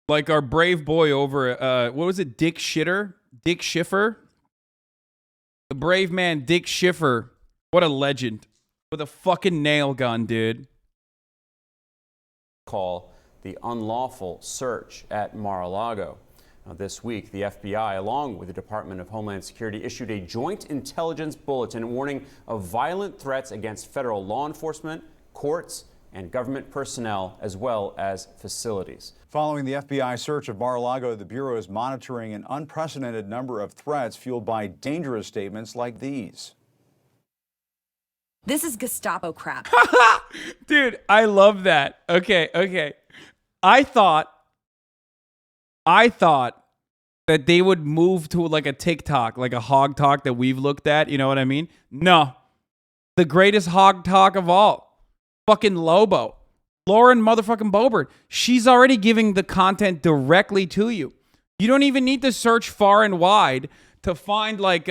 Like our brave boy over, what was it, Dick Schiffer? The brave man, Dick Schiffer. What a legend. With a fucking nail gun, dude. Call the unlawful search at Mar-a-Lago. Now, this week, the FBI, along with the Department of Homeland Security, issued a joint intelligence bulletin warning of violent threats against federal law enforcement, courts, and government personnel, as well as facilities. Following the FBI search of Mar-a-Lago, the Bureau is monitoring an unprecedented number of threats fueled by dangerous statements like these. This is Gestapo crap. Dude, I love that. Okay. I thought that they would move to like a TikTok, like a hog talk that we've looked at. You know what I mean? No. The greatest hog talk of all. Fucking Lobo. Lauren motherfucking Boebert. She's already giving the content directly to you. You don't even need to search far and wide to find like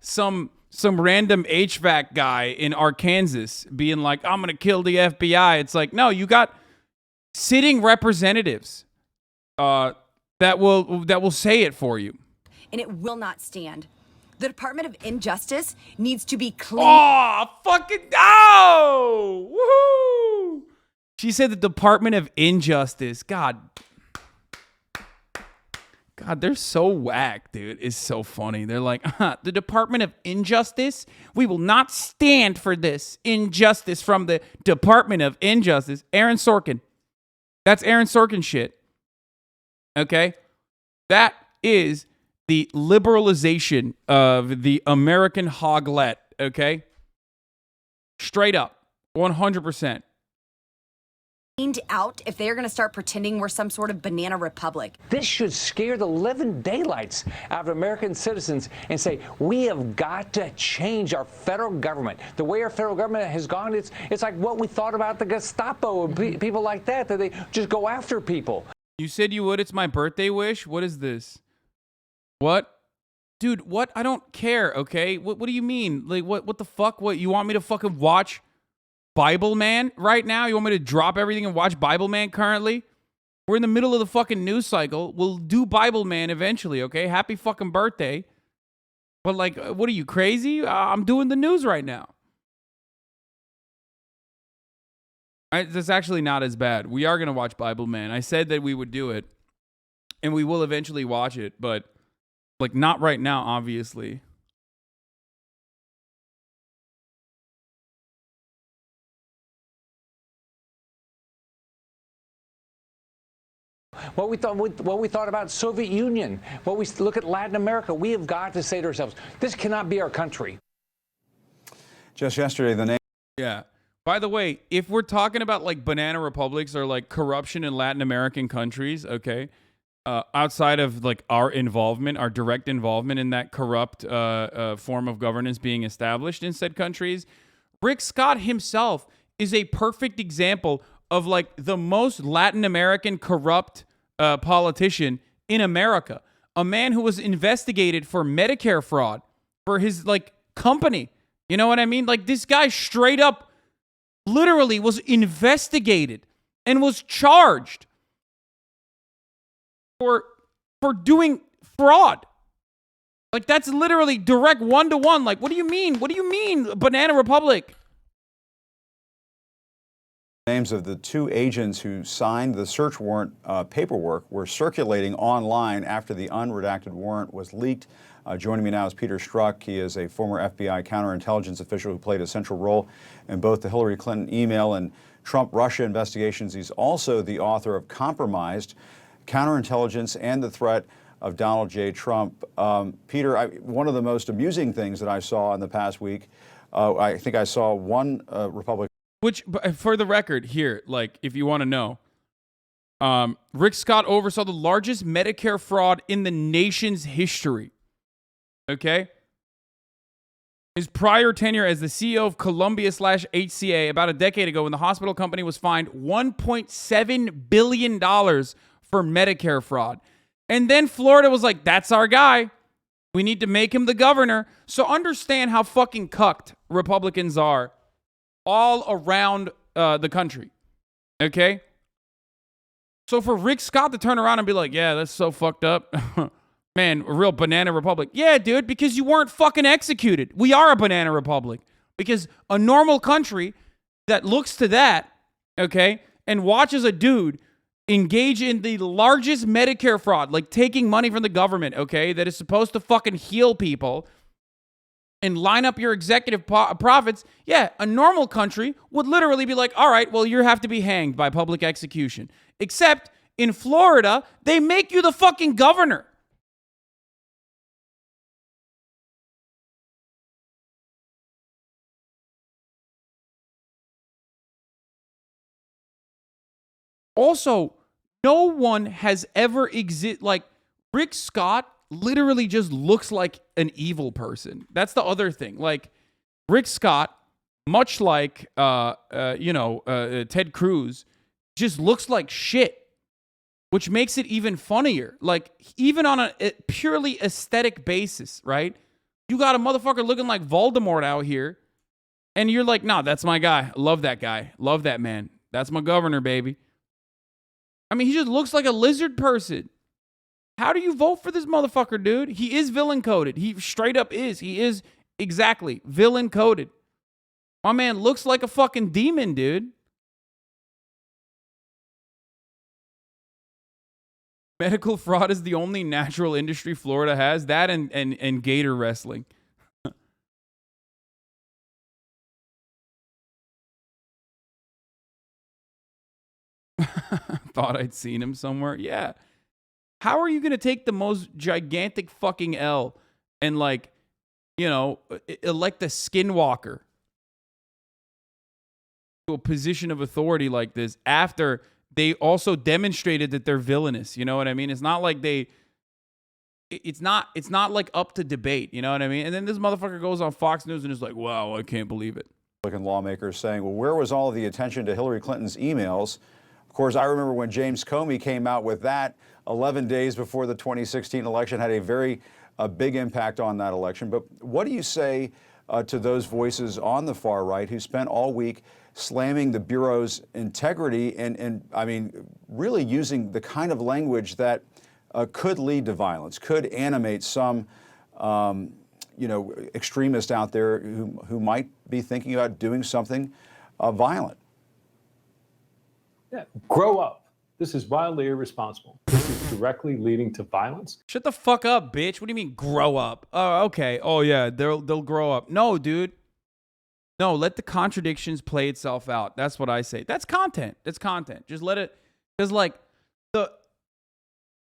some random HVAC guy in Arkansas being like, I'm going to kill the FBI. It's like, no, you got sitting representatives that will say it for you. And it will not stand. The Department of Injustice needs to be clean. Oh, fucking no! Woohoo! She said the Department of Injustice. God, they're so whack, dude. It's so funny. They're like, the Department of Injustice? We will not stand for this injustice from the Department of Injustice. Aaron Sorkin. That's Aaron Sorkin shit. Okay? That is the liberalization of the American hoglet, okay? Straight up. 100%. Cleaned out if they're going to start pretending we're some sort of banana republic. This should scare the living daylights out of American citizens and say, we have got to change our federal government. The way our federal government has gone, it's like what we thought about the Gestapo and people like that they just go after people. You said you would. It's my birthday wish. What is this? What? Dude, what? I don't care, okay? What do you mean? Like, what the fuck? What, you want me to fucking watch Bible Man right now? You want me to drop everything and watch Bible Man currently? We're in the middle of the fucking news cycle. We'll do Bible Man eventually, okay? Happy fucking birthday. But like, what are you, crazy? I'm doing the news right now. That's actually not as bad. We are going to watch Bible Man. I said that we would do it. And we will eventually watch it, but like not right now, obviously. What we thought about Soviet Union, what we look at Latin America, we have got to say to ourselves, this cannot be our country. Just yesterday, the name. Yeah. By the way, if we're talking about like banana republics or like corruption in Latin American countries, okay, outside of like our involvement, our direct involvement in that corrupt form of governance being established in said countries, Rick Scott himself is a perfect example of like the most Latin American corrupt politician in America. A man who was investigated for Medicare fraud for his like company. You know what I mean? Like this guy straight up literally was investigated and was charged for doing fraud. Like that's literally direct one-to-one. Like, what do you mean? What do you mean, Banana Republic? Names of the two agents who signed the search warrant paperwork were circulating online after the unredacted warrant was leaked. Joining me now is Peter Strzok. He is a former FBI counterintelligence official who played a central role in both the Hillary Clinton email and Trump-Russia investigations. He's also the author of Compromised: Counterintelligence and the Threat of Donald J. Trump. Peter, one of the most amusing things that I saw in the past week, I think I saw one Republican. Which, for the record here, like, if you want to know, Rick Scott oversaw the largest Medicare fraud in the nation's history. Okay? His prior tenure as the CEO of Columbia/HCA about a decade ago when the hospital company was fined $1.7 billion for Medicare fraud. And then Florida was like, that's our guy. We need to make him the governor. So understand how fucking cucked Republicans are all around the country. Okay? So for Rick Scott to turn around and be like, yeah, that's so fucked up. Man, a real banana republic. Yeah, dude, because you weren't fucking executed. We are a banana republic. Because a normal country that looks to that, okay, and watches a dude engage in the largest Medicare fraud, like taking money from the government, okay, that is supposed to fucking heal people and line up your executive profits, yeah, a normal country would literally be like, all right, well, you have to be hanged by public execution. Except in Florida, they make you the fucking governor. Also, no one has ever like Rick Scott literally just looks like an evil person. That's the other thing. Like Rick Scott, much like Ted Cruz, just looks like shit, which makes it even funnier. Like even on a purely aesthetic basis, right? You got a motherfucker looking like Voldemort out here, and you're like, nah, that's my guy. Love that guy. Love that man. That's my governor, baby. I mean, he just looks like a lizard person. How do you vote for this motherfucker, dude? He is villain coded. He straight up is. He is exactly villain coded. My man looks like a fucking demon, dude. Medical fraud is the only natural industry Florida has. That and gator wrestling. Thought I'd seen him somewhere. Yeah. How are you going to take the most gigantic fucking L and elect a skinwalker to a position of authority like this after they also demonstrated that they're villainous? You know what I mean? It's not like it's not like up to debate. You know what I mean? And then this motherfucker goes on Fox News and is like, wow, I can't believe it. Republican lawmakers saying, well, where was all of the attention to Hillary Clinton's emails? Of course, I remember when James Comey came out with that 11 days before the 2016 election, had a very big impact on that election. But what do you say to those voices on the far right who spent all week slamming the Bureau's integrity and I mean, really using the kind of language that could lead to violence, could animate some extremists out there who might be thinking about doing something violent? Yeah, grow up. This is wildly irresponsible. This is directly leading to violence. Shut the fuck up, bitch. What do you mean grow up? Oh, okay. Oh, yeah, they'll grow up. No, dude. No, let the contradictions play itself out. That's what I say. That's content. That's content. Just let it, because like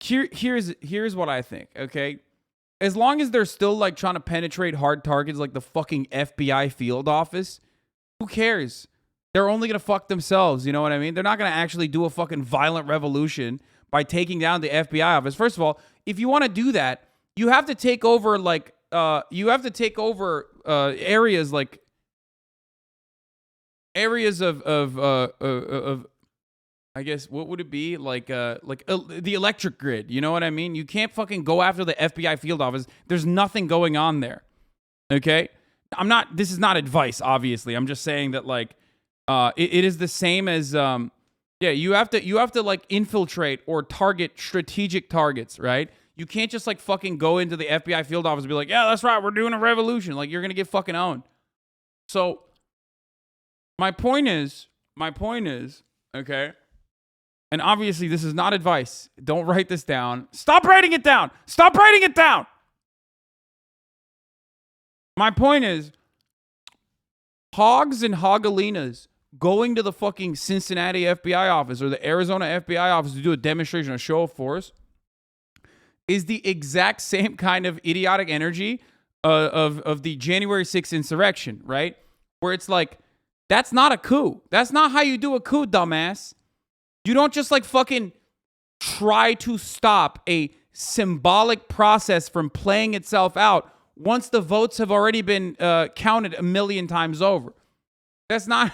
here's what I think, okay? As long as they're still like trying to penetrate hard targets like the fucking FBI field office, who cares? They're only going to fuck themselves, you know what I mean? They're not going to actually do a fucking violent revolution by taking down the FBI office. First of all, if you want to do that, you have to take over areas of I guess what would it be? Like the electric grid, you know what I mean? You can't fucking go after the FBI field office. There's nothing going on there. Okay? This is not advice, obviously. I'm just saying that like it is the same as you have to like infiltrate or target strategic targets, right? You can't just like fucking go into the FBI field office and be like, yeah, that's right, we're doing a revolution. Like you're gonna get fucking owned. So my point is, okay, and obviously this is not advice. Don't write this down. Stop writing it down. Stop writing it down. My point is, hogs and hogalinas going to the fucking Cincinnati FBI office or the Arizona FBI office to do a demonstration, a show of force, is the exact same kind of idiotic energy of the January 6th insurrection, right? Where it's like, that's not a coup. That's not how you do a coup, dumbass. You don't just like fucking try to stop a symbolic process from playing itself out once the votes have already been counted 1,000,000 times over. That's not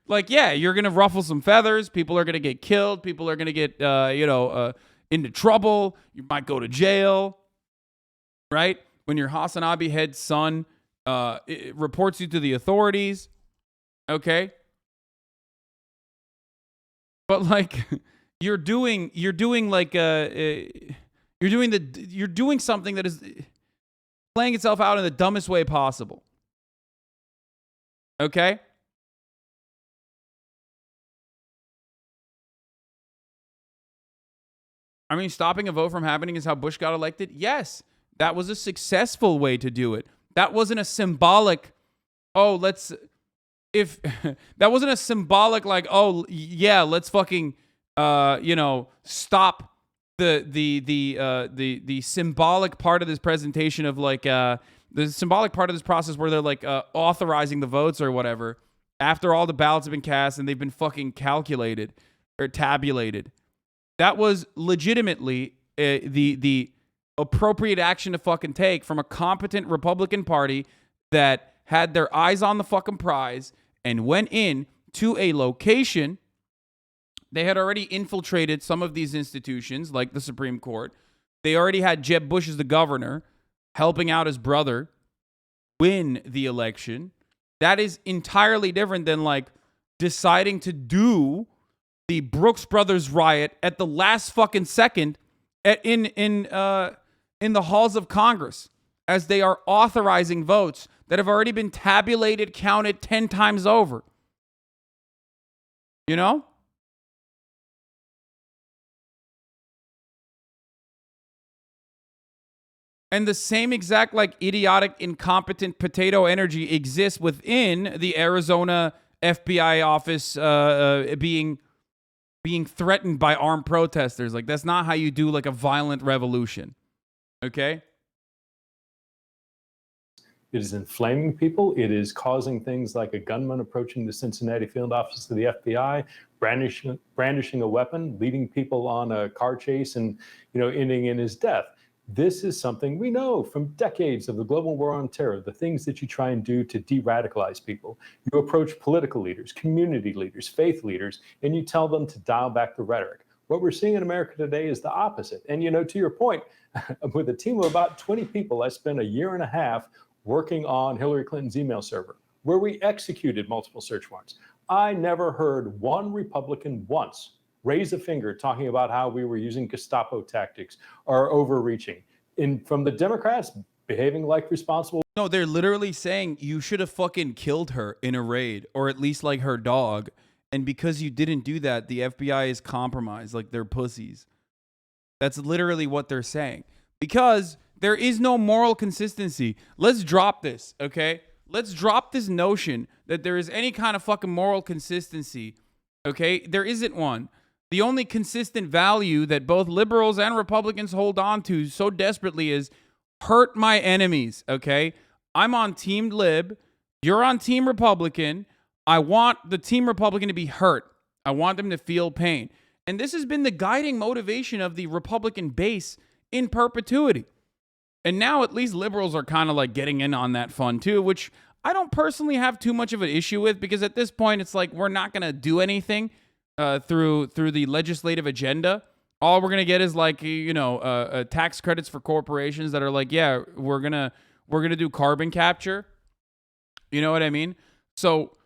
like, yeah, you're going to ruffle some feathers. People are going to get killed. People are going to get, into trouble. You might go to jail, right? When your Hasanabi head son it reports you to the authorities, okay? But like, you're doing something that is playing itself out in the dumbest way possible. Okay? I mean, stopping a vote from happening is how Bush got elected. Yes, that was a successful way to do it. That wasn't a symbolic, that wasn't a symbolic like, let's fucking stop the symbolic part of this presentation of like the symbolic part of this process where they're like authorizing the votes or whatever after all the ballots have been cast and they've been fucking calculated or tabulated. That was legitimately the appropriate action to fucking take from a competent Republican Party that had their eyes on the fucking prize and went in to a location. They had already infiltrated some of these institutions, like the Supreme Court. They already had Jeb Bush as the governor, helping out his brother win the election. That is entirely different than like deciding to do the Brooks Brothers riot at the last fucking second in the halls of Congress as they are authorizing votes that have already been tabulated, counted 10 times over. You know? And the same exact like idiotic, incompetent potato energy exists within the Arizona FBI office being threatened by armed protesters. Like, that's not how you do like a violent revolution. Okay? It is inflaming people. It is causing things like a gunman approaching the Cincinnati field office of the FBI, brandishing a weapon, leading people on a car chase and, ending in his death. This is something we know from decades of the global war on terror, the things that you try and do to de-radicalize people. You approach political leaders, community leaders, faith leaders, and you tell them to dial back the rhetoric. What we're seeing in America today is the opposite. And, to your point, with a team of about 20 people, I spent a year and a half working on Hillary Clinton's email server, where we executed multiple search warrants. I never heard one Republican once raise a finger talking about how we were using Gestapo tactics or overreaching. From the Democrats, behaving like responsible. No, they're literally saying you should have fucking killed her in a raid, or at least like her dog. And because you didn't do that, the FBI is compromised, like they're pussies. That's literally what they're saying. Because there is no moral consistency. Let's drop this, okay? Let's drop this notion that there is any kind of fucking moral consistency, okay? There isn't one. The only consistent value that both liberals and Republicans hold on to so desperately is hurt my enemies, okay? I'm on Team Lib. You're on Team Republican. I want the Team Republican to be hurt. I want them to feel pain. And this has been the guiding motivation of the Republican base in perpetuity. And now at least liberals are kind of like getting in on that fun too, which I don't personally have too much of an issue with, because at this point it's like we're not going to do anything through the legislative agenda. All we're gonna get is like tax credits for corporations that are like, yeah, we're gonna do carbon capture. You know what I mean? So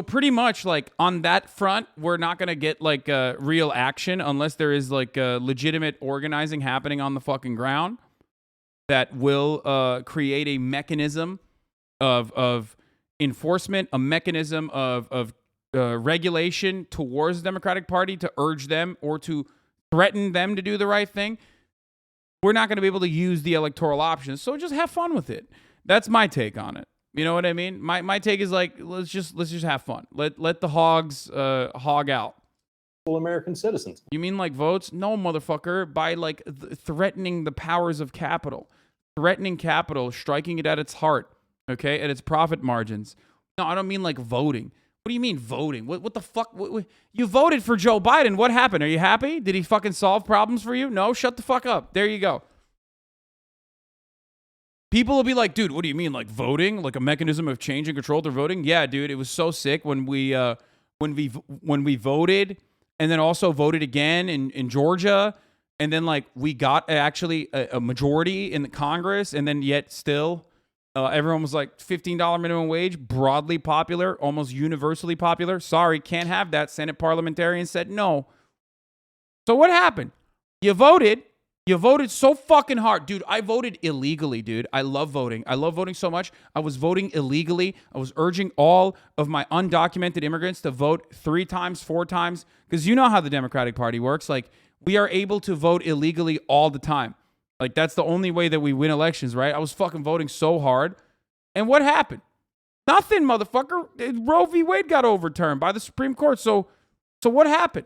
pretty much like on that front, we're not gonna get like real action unless there is like legitimate organizing happening on the fucking ground that will create a mechanism of enforcement, a mechanism of regulation towards the Democratic Party to urge them or to threaten them to do the right thing. We're not going to be able to use the electoral options, so just have fun with it. That's my take on it. You know what I mean? My take is like, let's just have fun. Let the hogs hog out. American citizens. You mean like votes? No, motherfucker. By like threatening the powers of capital, threatening capital, striking it at its heart, okay, at its profit margins. No, I don't mean like voting. What do you mean voting? What the fuck? You voted for Joe Biden. What happened? Are you happy? Did he fucking solve problems for you? No, shut the fuck up. There you go. People will be like, dude, what do you mean, like voting? Like a mechanism of change and control through voting? Yeah, dude, it was so sick when we voted and then also voted again in Georgia, and then like we got actually a majority in the Congress, and then yet still everyone was like $15 minimum wage, broadly popular, almost universally popular. Sorry, can't have that. Senate parliamentarians said no. So what happened? You voted. You voted so fucking hard. Dude, I voted illegally, dude. I love voting. I love voting so much. I was voting illegally. I was urging all of my undocumented immigrants to vote 3 times, 4 times, because you know how the Democratic Party works. Like, we are able to vote illegally all the time. Like, that's the only way that we win elections, right? I was fucking voting so hard. And what happened? Nothing, motherfucker. Roe v. Wade got overturned by the Supreme Court. So what happened?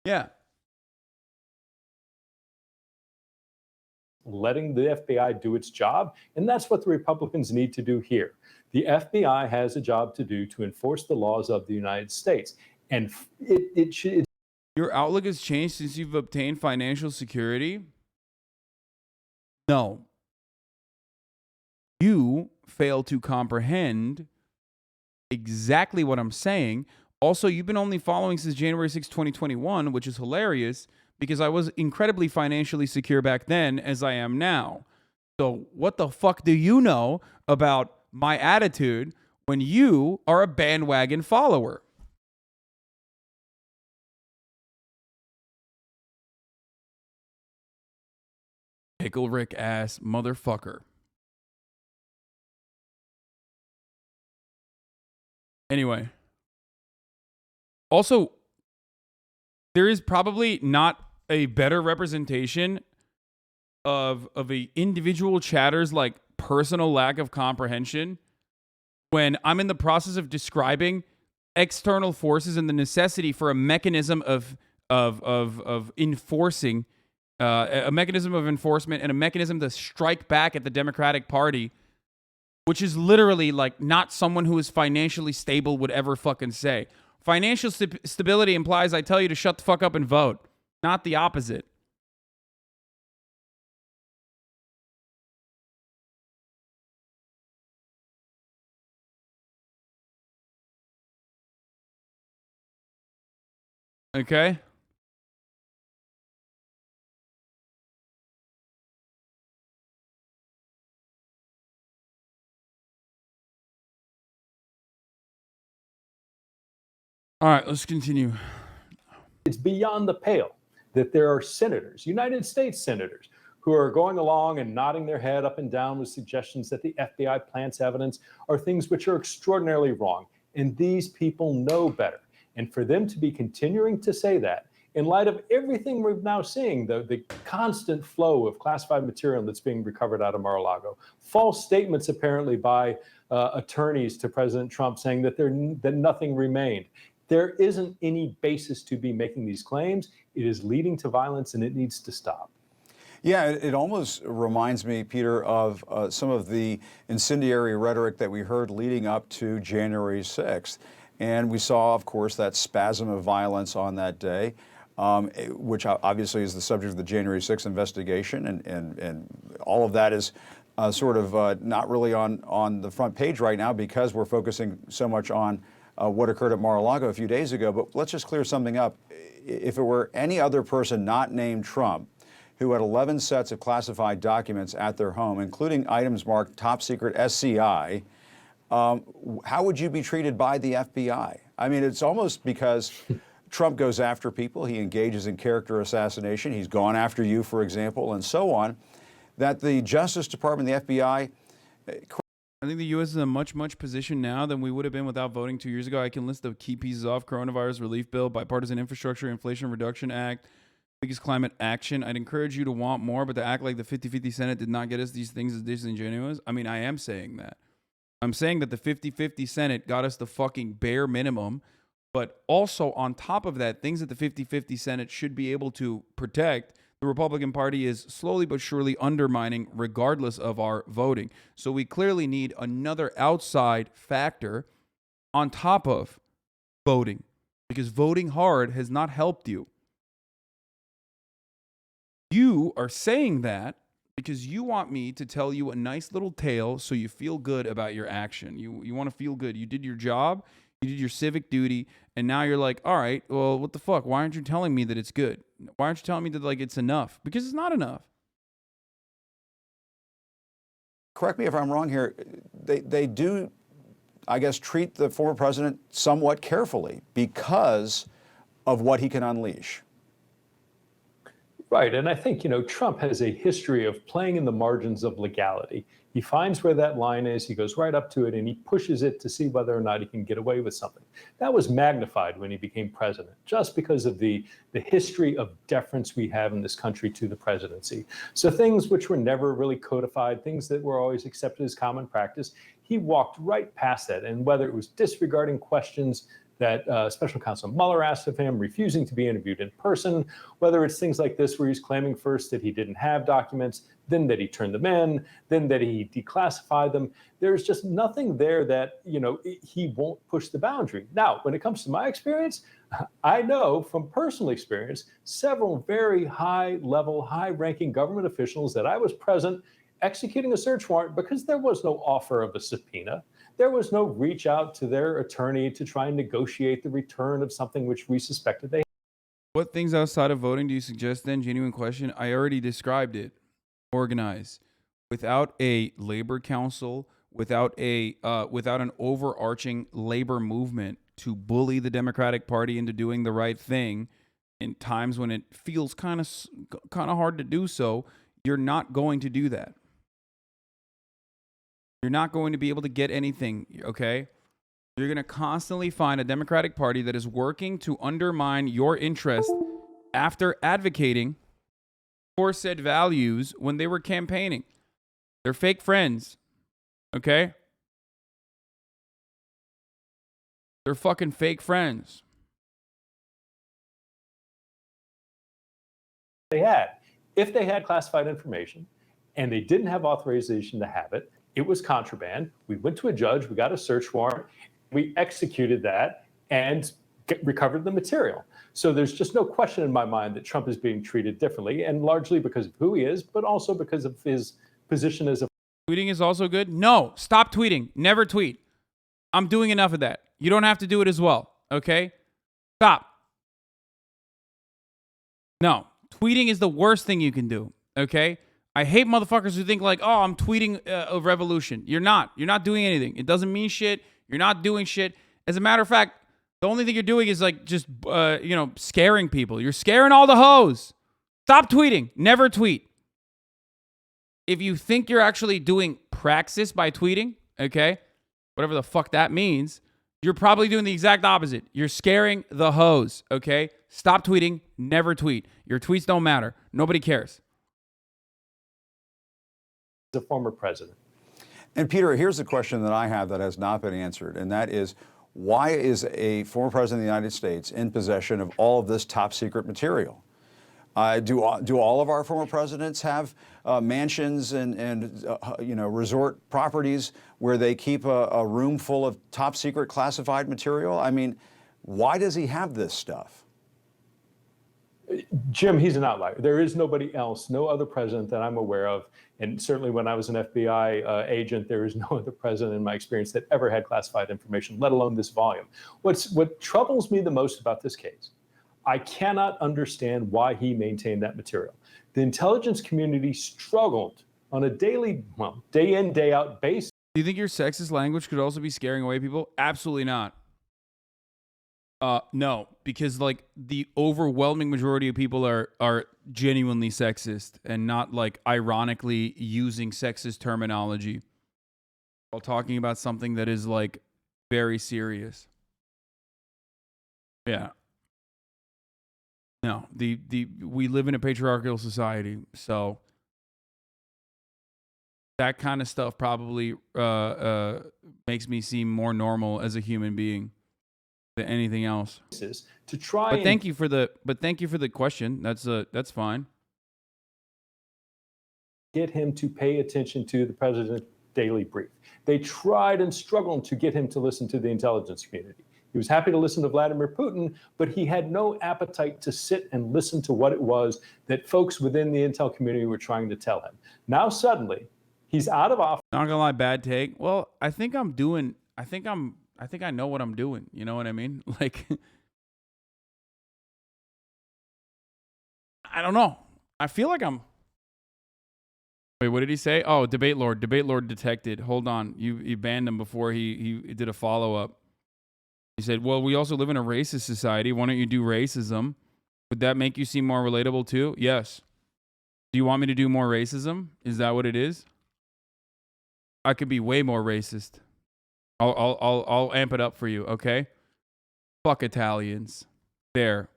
Yeah. Letting the FBI do its job. And that's what the Republicans need to do here. The FBI has a job to do to enforce the laws of the United States. And it should. Your outlook has changed since you've obtained financial security? No. You fail to comprehend exactly what I'm saying. Also, you've been only following since January 6, 2021, which is hilarious because I was incredibly financially secure back then as I am now. So what the fuck do you know about my attitude when you are a bandwagon follower? Pickle Rick ass motherfucker. Anyway. Also, there is probably not a better representation of a individual chatter's like personal lack of comprehension when I'm in the process of describing external forces and the necessity for a mechanism of enforcing a mechanism of enforcement and a mechanism to strike back at the Democratic Party, which is literally like not someone who is financially stable would ever fucking say. Financial stability implies I tell you to shut the fuck up and vote, not the opposite. Okay? All right, let's continue. It's beyond the pale that there are senators, United States senators, who are going along and nodding their head up and down with suggestions that the FBI plants evidence are things which are extraordinarily wrong. And these people know better. And for them to be continuing to say that, in light of everything we're now seeing, the constant flow of classified material that's being recovered out of Mar-a-Lago, false statements apparently by attorneys to President Trump saying that nothing remained. There isn't any basis to be making these claims. It is leading to violence and it needs to stop. Yeah, it almost reminds me, Peter, of some of the incendiary rhetoric that we heard leading up to January 6th. And we saw, of course, that spasm of violence on that day, which obviously is the subject of the January 6th investigation. And all of that is sort of not really on the front page right now because we're focusing so much on what occurred at Mar-a-Lago a few days ago. But let's just clear something up. If it were any other person not named Trump who had 11 sets of classified documents at their home, including items marked top secret SCI, how would you be treated by the FBI? I mean, it's almost because Trump goes after people. He engages in character assassination. He's gone after you, for example, and so on, that the Justice Department, the FBI, I think the U.S. is in a much position now than we would have been without voting 2 years ago. I can list the key pieces off: coronavirus relief bill, bipartisan infrastructure, Inflation Reduction Act, biggest climate action. I'd encourage you to want more, but to act like the 50-50 Senate did not get us these things is disingenuous. I mean, I am saying that. I'm saying that the 50-50 Senate got us the fucking bare minimum, but also on top of that, things that the 50-50 Senate should be able to protect, the Republican Party is slowly but surely undermining regardless of our voting. So we clearly need another outside factor on top of voting, because voting hard has not helped you. You are saying that because you want me to tell you a nice little tale so you feel good about your action. You want to feel good. You did your job, you did your civic duty, and now you're like, all right, well, what the fuck? Why aren't you telling me that it's good? Why aren't you telling me that like it's enough? Because it's not enough. correct me if I'm wrong here, they do, I guess, treat the former president somewhat carefully because of what he can unleash. Right. And I think, Trump has a history of playing in the margins of legality. He finds where that line is, he goes right up to it, and he pushes it to see whether or not he can get away with something. That was magnified when he became president, just because of the history of deference we have in this country to the presidency. So things which were never really codified, things that were always accepted as common practice, he walked right past that. And whether it was disregarding questions that Special Counsel Mueller asked of him, refusing to be interviewed in person, whether it's things like this where he's claiming first that he didn't have documents, then that he turned them in, then that he declassified them. There's just nothing there that, he won't push the boundary. Now, when it comes to my experience, I know from personal experience, several very high-level, high-ranking government officials that I was present executing a search warrant because there was no offer of a subpoena. There was no reach out to their attorney to try and negotiate the return of something which we suspected they. What things outside of voting do you suggest then? Genuine question. I already described it. Organize. Without a labor council, without an overarching labor movement to bully the Democratic Party into doing the right thing in times when it feels kind of hard to do so, you're not going to do that. You're not going to be able to get anything, okay? You're going to constantly find a Democratic Party that is working to undermine your interest after advocating for said values when they were campaigning. They're fake friends, okay? They're fucking fake friends. They had. If they had classified information and they didn't have authorization to have it, it was contraband. We went to a judge, we got a search warrant, we executed that and recovered the material. So there's just no question in my mind that Trump is being treated differently, and largely because of who he is, but also because of his position as a. Tweeting is also good? No, stop tweeting. Never tweet. I'm doing enough of that. You don't have to do it as well, okay? Stop. No, tweeting is the worst thing you can do, okay? I hate motherfuckers who think like, oh, I'm tweeting a revolution. You're not. You're not doing anything. It doesn't mean shit. You're not doing shit. As a matter of fact, the only thing you're doing is like just, scaring people. You're scaring all the hoes. Stop tweeting. Never tweet. If you think you're actually doing praxis by tweeting, okay, whatever the fuck that means, you're probably doing the exact opposite. You're scaring the hoes, okay? Stop tweeting. Never tweet. Your tweets don't matter. Nobody cares. The former president. And Peter, here's the question that I have that has not been answered, and that is, why is a former president of the United States in possession of all of this top secret material? Do all of our former presidents have mansions and resort properties where they keep a room full of top secret classified material? I mean, why does he have this stuff? Jim, he's an outlier. There is nobody else, no other president that I'm aware of. And certainly when I was an FBI agent, there is no other president in my experience that ever had classified information, let alone this volume. What troubles me the most about this case, I cannot understand why he maintained that material. The intelligence community struggled on a daily, day in, day out basis. Do you think your sexist language could also be scaring away people? Absolutely not. No, because like the overwhelming majority of people are genuinely sexist and not like ironically using sexist terminology while talking about something that is like very serious. Yeah. No, we live in a patriarchal society, so that kind of stuff probably makes me seem more normal as a human being than anything else. To try but thank you for the question. That's fine. Get him to pay attention to the president's daily brief. They tried and struggled to get him to listen to the intelligence community. He was happy to listen to Vladimir Putin, but he had no appetite to sit and listen to what it was that folks within the intel community were trying to tell him. Now suddenly, he's out of office. Not gonna lie, bad take. Well, I think I know what I'm doing. You know what I mean? Like, I don't know. I feel like I'm Wait, what did he say? Oh, debate lord detected. Hold on, you banned him before he did a follow up. He said, "Well, we also live in a racist society. Why don't you do racism? Would that make you seem more relatable too?" Yes. Do you want me to do more racism? Is that what it is? I could be way more racist. I'll amp it up for you, okay? Fuck Italians. There.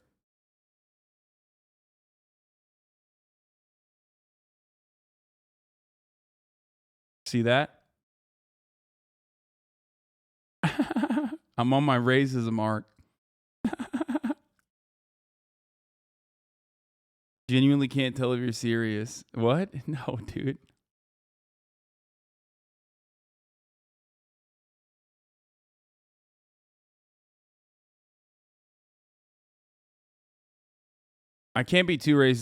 See that? I'm on my racism arc. Genuinely can't tell if you're serious. What? No, dude. I can't be too racist.